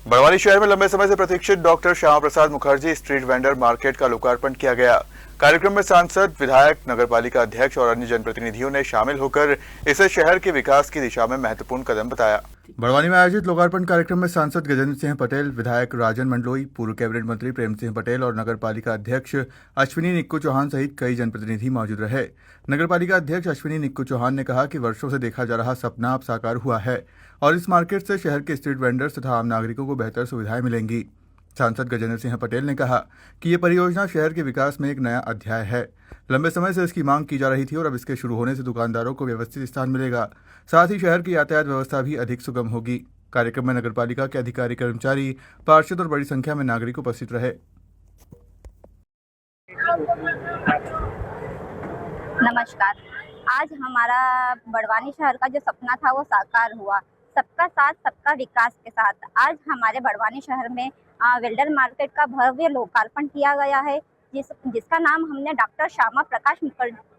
बड़वानी शहर में लंबे समय से प्रतीक्षित doctor Shyama Prasad Mukherjee street vendor market का लोकार्पण किया गया। कार्यक्रम में सांसद, विधायक, नगरपालिका अध्यक्ष और अन्य जनप्रतिनिधियों ने शामिल होकर इसे शहर के विकास की दिशा में महत्वपूर्ण कदम बताया। बड़वानी में आयोजित लोकार्पण कार्यक्रम में सांसद गजेंद्र सिंह पटेल, विधायक राजन मंडलोई, पूर्व कैबिनेट मंत्री प्रेम सिंह पटेल और नगरपालिका अध्यक्ष अश्विनी निक्कू चौहान सहित कई जनप्रतिनिधि मौजूद रहे। नगरपालिका अध्यक्ष अश्विनी निक्कू चौहान ने कहा कि वर्षों से देखा जा रहा सपना अब साकार हुआ है और इस मार्केट से शहर के स्ट्रीट वेंडर्स तथा आम नागरिकों को बेहतर सुविधाएं मिलेंगी। सांसद गजेंद्र सिंह पटेल ने कहा कि ये परियोजना शहर के विकास में एक नया अध्याय है। लंबे समय से इसकी मांग की जा रही थी और अब इसके शुरू होने से दुकानदारों को व्यवस्थित स्थान मिलेगा, साथ ही शहर की यातायात व्यवस्था भी अधिक सुगम होगी। कार्यक्रम में नगरपालिका के अधिकारी, कर्मचारी, पार्षद और बड़ी संख्या में नागरिक उपस्थित रहे। नमस्कार। आज हमारा बड़वानी शहर का जो सपना था वो साकार हुआ। सबका साथ सबका विकास के साथ आज हमारे बड़वानी शहर में वेल्डर मार्केट का भव्य लोकार्पण किया गया है, जिसका नाम हमने डॉक्टर श्यामा प्रकाश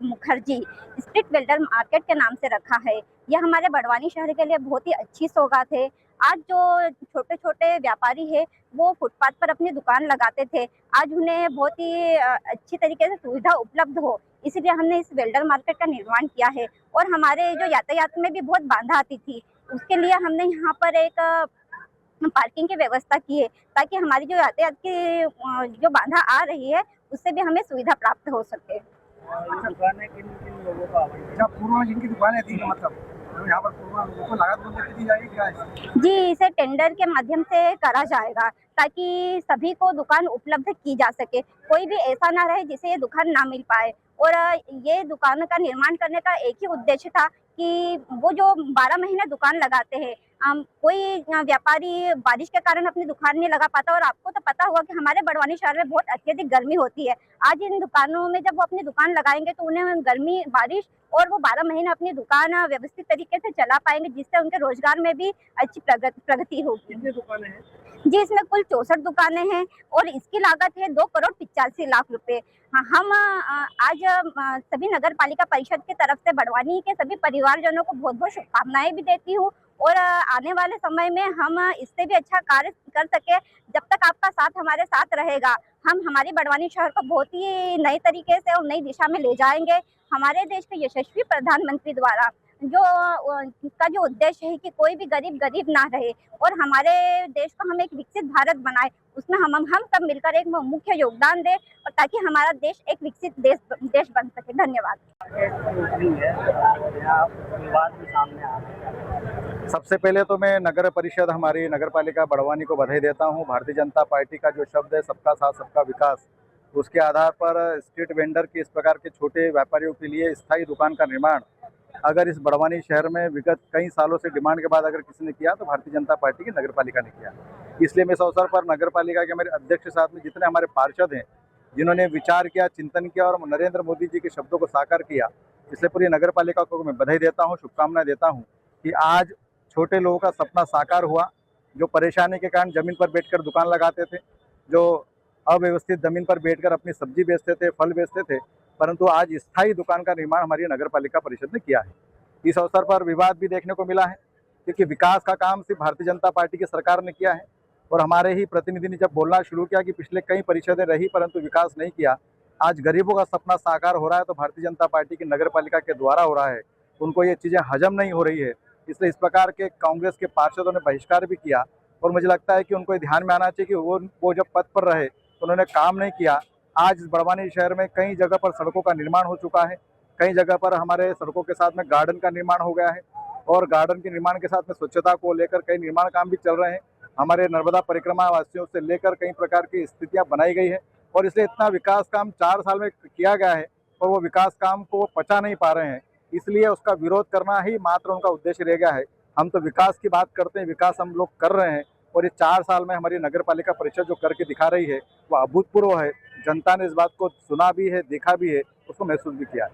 मुखर्जी स्ट्रीट वेल्डर मार्केट के नाम से रखा है। यह हमारे बड़वानी शहर के लिए बहुत ही अच्छी सौगात है। आज जो छोटे छोटे व्यापारी है वो फुटपाथ पर अपनी दुकान लगाते थे, आज उन्हें बहुत ही अच्छी तरीके से सुविधा उपलब्ध हो, इसलिए हमने इस वेल्डर मार्केट का निर्माण किया है। और हमारे जो यातायात में भी बहुत बाधा आती थी, उसके लिए हमने यहाँ पर एक पार्किंग की व्यवस्था की है, ताकि हमारी जो यातायात की जो बाधा आ रही है उससे भी हमें सुविधा प्राप्त हो सके। दुकानें किन लोगों का पूर्व जिनकी दुकानें थी, मतलब यहाँ पर पूर्व लोगों को लागत दी जाएगी क्या? जी, इसे टेंडर के माध्यम से करा जाएगा ताकि सभी को दुकान उपलब्ध की जा सके। कोई भी ऐसा ना रहे जिसे ये दुकान ना मिल पाए। और ये दुकान का निर्माण करने का एक ही उद्देश्य था कि वो जो 12 महीने दुकान लगाते हैं, कोई व्यापारी बारिश के कारण अपनी दुकान नहीं लगा पाता। और आपको तो पता होगा कि हमारे बड़वानी शहर में बहुत अत्यधिक गर्मी होती है। आज इन दुकानों में जब वो अपनी दुकान लगाएंगे तो उन्हें गर्मी, बारिश और वो 12 महीने अपनी दुकान व्यवस्थित तरीके से चला पाएंगे, जिससे उनके रोजगार में भी अच्छी प्रगति होगी। कितनी दुकानें हैं? जी, इसमें कुल 64 दुकानें हैं और इसकी लागत है 2,85,00,000 रुपए। हम आज सभी नगर पालिका परिषद की तरफ से बड़वानी के सभी परिवारजनों को बहुत बहुत शुभकामनाएं भी देती हूँ। और आने वाले समय में हम इससे भी अच्छा कार्य कर सके। जब तक आपका साथ हमारे साथ रहेगा, हम हमारी बड़वानी शहर को बहुत ही नए तरीके से और नई दिशा में ले जाएंगे। हमारे देश के यशस्वी प्रधानमंत्री द्वारा जो का जो उद्देश्य है कि कोई भी गरीब ना रहे और हमारे देश को हम एक विकसित भारत बनाए, उसमें हम सब मिलकर एक मुख्य योगदान दें और ताकि हमारा देश एक विकसित देश बन सके। धन्यवाद। सबसे पहले तो मैं नगर परिषद, हमारी नगर पालिका बड़वानी को बधाई देता हूं। भारतीय जनता पार्टी का जो शब्द है सबका साथ सबका विकास, उसके आधार पर स्ट्रीट वेंडर के इस प्रकार के छोटे व्यापारियों के लिए स्थायी दुकान का निर्माण अगर इस बड़वानी शहर में विगत कई सालों से डिमांड के बाद अगर किसी ने किया तो भारतीय जनता पार्टी की नगर पालिका ने किया। इसलिए मैं इस अवसर पर नगर पालिका के मेरे अध्यक्ष के साथ में जितने हमारे पार्षद हैं, जिन्होंने विचार किया, चिंतन किया और नरेंद्र मोदी जी के शब्दों को साकार किया, इसलिए पूरी नगर पालिका को मैं बधाई देता हूँ, शुभकामनाएं देता हूँ कि आज छोटे लोगों का सपना साकार हुआ। जो परेशानी के कारण जमीन पर बैठकर दुकान लगाते थे, जो अव्यवस्थित जमीन पर बैठकर अपनी सब्जी बेचते थे, फल बेचते थे, परंतु आज स्थायी दुकान का निर्माण हमारी नगर पालिका परिषद ने किया है। इस अवसर पर विवाद भी देखने को मिला है, क्योंकि विकास का काम सिर्फ भारतीय जनता पार्टी की सरकार ने किया है। और हमारे ही प्रतिनिधि ने जब बोलना शुरू किया कि पिछले कई परिषदें रही परंतु विकास नहीं किया, आज गरीबों का सपना साकार हो रहा है तो भारतीय जनता पार्टी की नगर पालिका के द्वारा हो रहा है। उनको ये चीज़ें हजम नहीं हो रही है, इसलिए इस प्रकार के कांग्रेस के पार्षदों ने बहिष्कार भी किया। और मुझे लगता है कि उनको ध्यान में आना चाहिए कि वो जब पद पर रहे उन्होंने काम नहीं किया। आज इस बड़वानी शहर में कई जगह पर सड़कों का निर्माण हो चुका है, कई जगह पर हमारे सड़कों के साथ में गार्डन का निर्माण हो गया है और गार्डन के निर्माण के साथ में स्वच्छता को लेकर कई निर्माण काम भी चल रहे हैं। हमारे नर्मदा परिक्रमा वासियों से लेकर कई प्रकार की स्थितियां बनाई गई है और इसलिए इतना विकास काम 4 साल में किया गया है और वो विकास काम को वो पचा नहीं पा रहे हैं, इसलिए उसका विरोध करना ही मात्र उनका उद्देश्य रह गया है। हम तो विकास की बात करते हैं, विकास हम लोग कर रहे हैं और ये 4 साल में हमारी नगर पालिका परिषद जो करके दिखा रही है वो अभूतपूर्व है। जनता ने इस बात को सुना भी है, देखा भी है, उसको महसूस भी किया है।